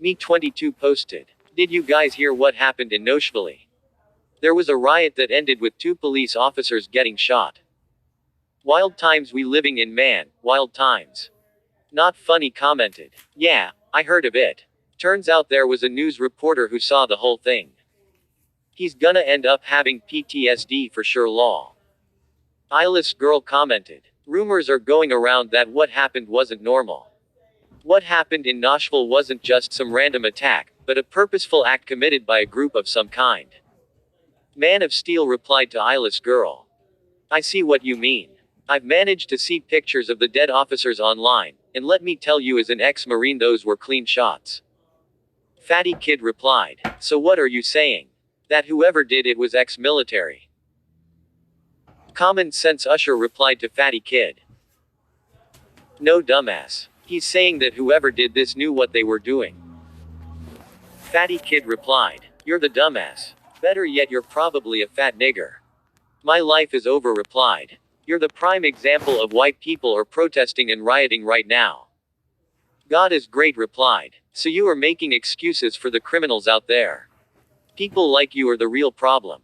Me22 posted. Did you guys hear what happened in Noshvili? There was a riot that ended with 2 police officers getting shot. Wild times we living in, man, wild times. Not funny, commented. Yeah, I heard of it. Turns out there was a news reporter who saw the whole thing. He's gonna end up having PTSD for sure, law. Eyeless girl commented. Rumors are going around that what happened wasn't normal. What happened in Nashville wasn't just some random attack, but a purposeful act committed by a group of some kind. Man of Steel replied to Eyeless girl. I see what you mean. I've managed to see pictures of the dead officers online, and let me tell you, as an ex-Marine, those were clean shots. Fatty Kid replied. So what are you saying? That whoever did it was ex-military? Common Sense Usher replied to Fatty Kid. No, dumbass. He's saying that whoever did this knew what they were doing. Fatty Kid replied. You're the dumbass. Better yet, you're probably a fat nigger. My life is over replied. You're the prime example of why people are protesting and rioting right now. God is great replied. So you are making excuses for the criminals out there. People like you are the real problem.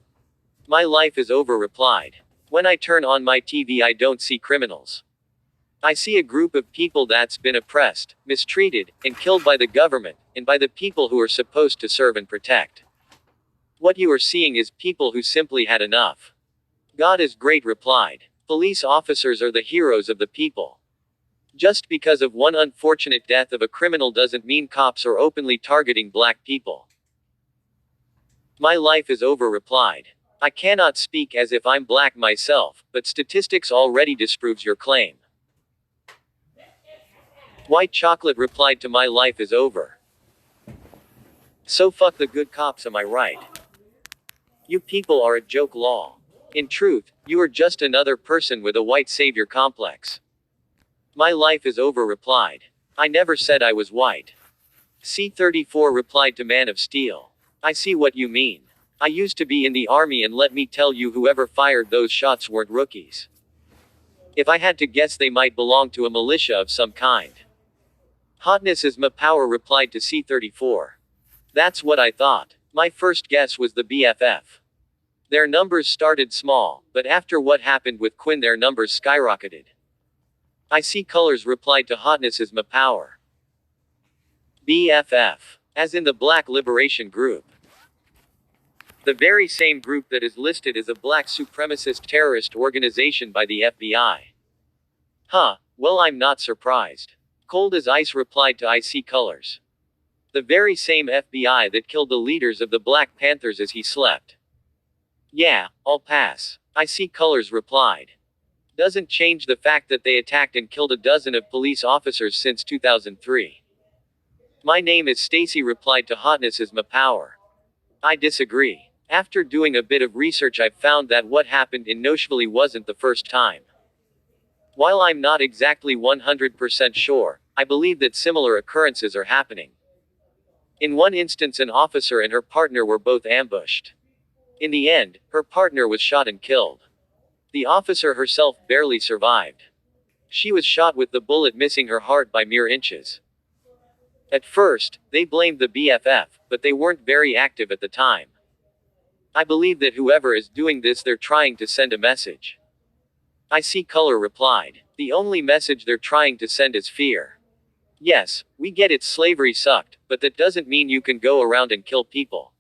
My life is over replied. When I turn on my TV, I don't see criminals. I see a group of people that's been oppressed, mistreated, and killed by the government, and by the people who are supposed to serve and protect. What you are seeing is people who simply had enough. God is great replied. Police officers are the heroes of the people. Just because of one unfortunate death of a criminal doesn't mean cops are openly targeting black people. My life is over replied. I cannot speak as if I'm black myself, but statistics already disproves your claim. White Chocolate replied to my life is over. So fuck the good cops, am I right? You people are a joke, law. In truth, you are just another person with a white savior complex. My life is over replied. I never said I was white. C34 replied to Man of Steel. I see what you mean. I used to be in the army, and let me tell you, whoever fired those shots weren't rookies. If I had to guess, they might belong to a militia of some kind. Hotness is my power replied to C34. That's what I thought. My first guess was the BFF. Their numbers started small, but after what happened with Quinn, their numbers skyrocketed. I see colors replied to Hotness is my power. BFF. As in the Black Liberation Group. The very same group that is listed as a black supremacist terrorist organization by the FBI. Huh, well, I'm not surprised. Cold as Ice replied to I see colors. The very same FBI that killed the leaders of the Black Panthers as he slept. Yeah, I'll pass. I see colors replied. Doesn't change the fact that they attacked and killed a dozen of police officers since 2003. My name is Stacy replied to Hotness is my power. I disagree. After doing a bit of research, I've found that what happened in Noshvili wasn't the first time. While I'm not exactly 100% sure, I believe that similar occurrences are happening. In one instance, an officer and her partner were both ambushed. In the end, her partner was shot and killed. The officer herself barely survived. She was shot with the bullet missing her heart by mere inches. At first, they blamed the BFF, but they weren't very active at the time. I believe that whoever is doing this, they're trying to send a message. I see color replied. The only message they're trying to send is fear. Yes, we get it, slavery sucked, but that doesn't mean you can go around and kill people.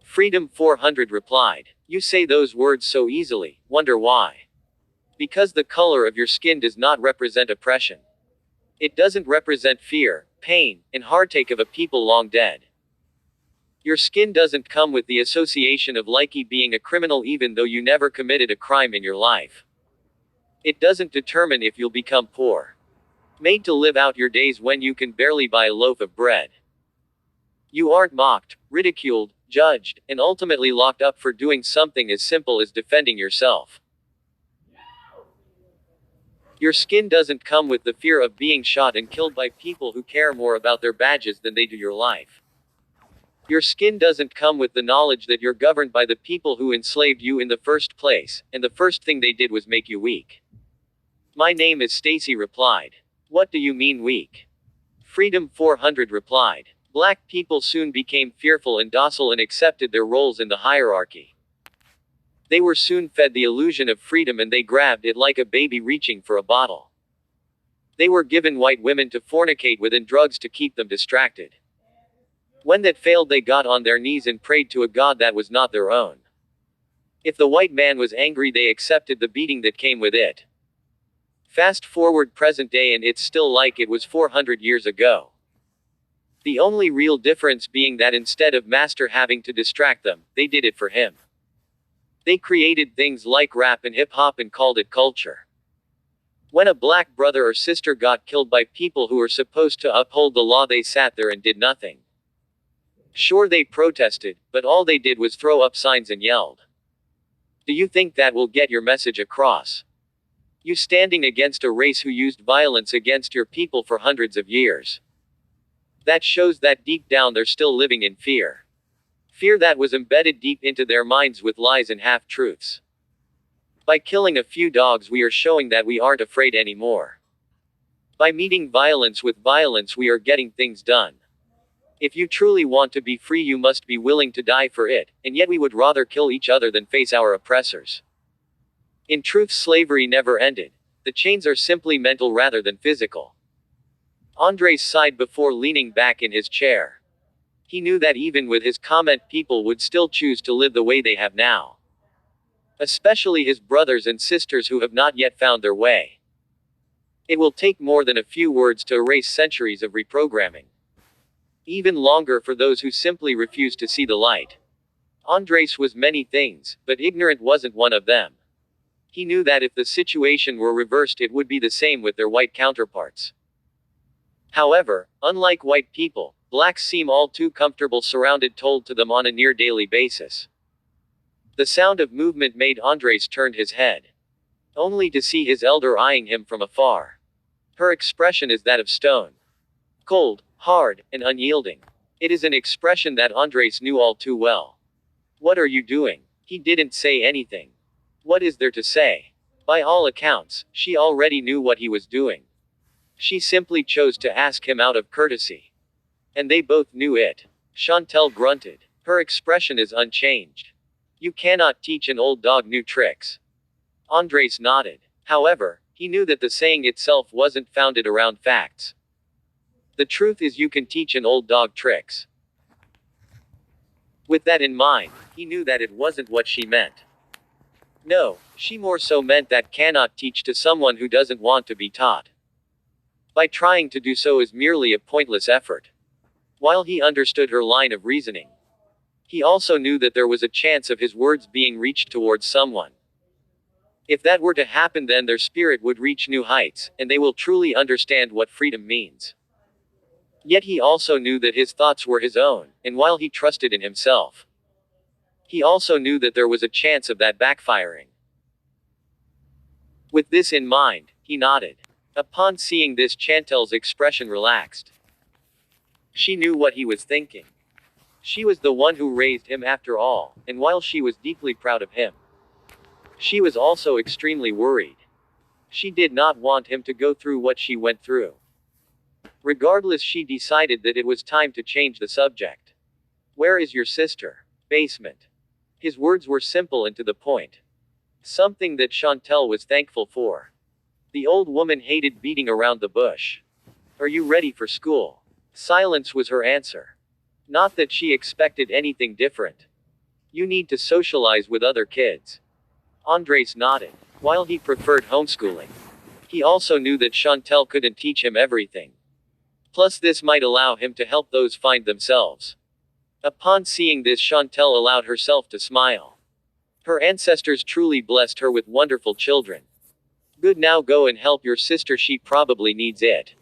Freedom 400 replied. You say those words so easily, wonder why. Because the color of your skin does not represent oppression. It doesn't represent fear, pain, and heartache of a people long dead. Your skin doesn't come with the association of likey being a criminal even though you never committed a crime in your life. It doesn't determine if you'll become poor. Made to live out your days when you can barely buy a loaf of bread. You aren't mocked, ridiculed, judged, and ultimately locked up for doing something as simple as defending yourself. Your skin doesn't come with the fear of being shot and killed by people who care more about their badges than they do your life. Your skin doesn't come with the knowledge that you're governed by the people who enslaved you in the first place, and the first thing they did was make you weak. My name is Stacy replied. What do you mean weak? Freedom 400 replied. Black people soon became fearful and docile and accepted their roles in the hierarchy. They were soon fed the illusion of freedom and they grabbed it like a baby reaching for a bottle. They were given white women to fornicate with and drugs to keep them distracted. When that failed, they got on their knees and prayed to a god that was not their own. If the white man was angry, they accepted the beating that came with it. Fast forward present day and it's still like it was 400 years ago. The only real difference being that instead of master having to distract them, they did it for him. They created things like rap and hip hop and called it culture. When a black brother or sister got killed by people who were supposed to uphold the law, they sat there and did nothing. Sure, they protested, but all they did was throw up signs and yelled. Do you think that will get your message across? You standing against a race who used violence against your people for hundreds of years. That shows that deep down they're still living in fear. Fear that was embedded deep into their minds with lies and half-truths. By killing a few dogs, we are showing that we aren't afraid anymore. By meeting violence with violence, we are getting things done. If you truly want to be free, you must be willing to die for it, and yet we would rather kill each other than face our oppressors. In truth, slavery never ended. The chains are simply mental rather than physical. Andres sighed before leaning back in his chair. He knew that even with his comment, people would still choose to live the way they have now. Especially his brothers and sisters who have not yet found their way. It will take more than a few words to erase centuries of reprogramming. Even longer for those who simply refuse to see the light. Andres was many things, but ignorant wasn't one of them. He knew that if the situation were reversed, it would be the same with their white counterparts. However, unlike white people, blacks seem all too comfortable surrounded, told to them on a near daily basis. The sound of movement made Andres turn his head. Only to see his elder eyeing him from afar. Her expression is that of stone. Cold, hard, and unyielding. It is an expression that Andres knew all too well. What are you doing? He didn't say anything. What is there to say? By all accounts, she already knew what he was doing. She simply chose to ask him out of courtesy. And they both knew it. Chantel grunted. Her expression is unchanged. You cannot teach an old dog new tricks. Andres nodded. However, he knew that the saying itself wasn't founded around facts. The truth is, you can teach an old dog tricks. With that in mind, he knew that it wasn't what she meant. No, she more so meant that cannot teach to someone who doesn't want to be taught. By trying to do so is merely a pointless effort. While he understood her line of reasoning, he also knew that there was a chance of his words being reached towards someone. If that were to happen, then their spirit would reach new heights, and they will truly understand what freedom means. Yet he also knew that his thoughts were his own, and while he trusted in himself, he also knew that there was a chance of that backfiring. With this in mind, he nodded. Upon seeing this, Chantel's expression relaxed. She knew what he was thinking. She was the one who raised him after all, and while she was deeply proud of him, she was also extremely worried. She did not want him to go through what she went through. Regardless, she decided that it was time to change the subject. Where is your sister? Basement. His words were simple and to the point. Something that Chantel was thankful for. The old woman hated beating around the bush. Are you ready for school? Silence was her answer. Not that she expected anything different. You need to socialize with other kids. Andres nodded. While he preferred homeschooling, he also knew that Chantel couldn't teach him everything. Plus, this might allow him to help those find themselves. Upon seeing this, Chantel allowed herself to smile. Her ancestors truly blessed her with wonderful children. Good, now go and help your sister, she probably needs it.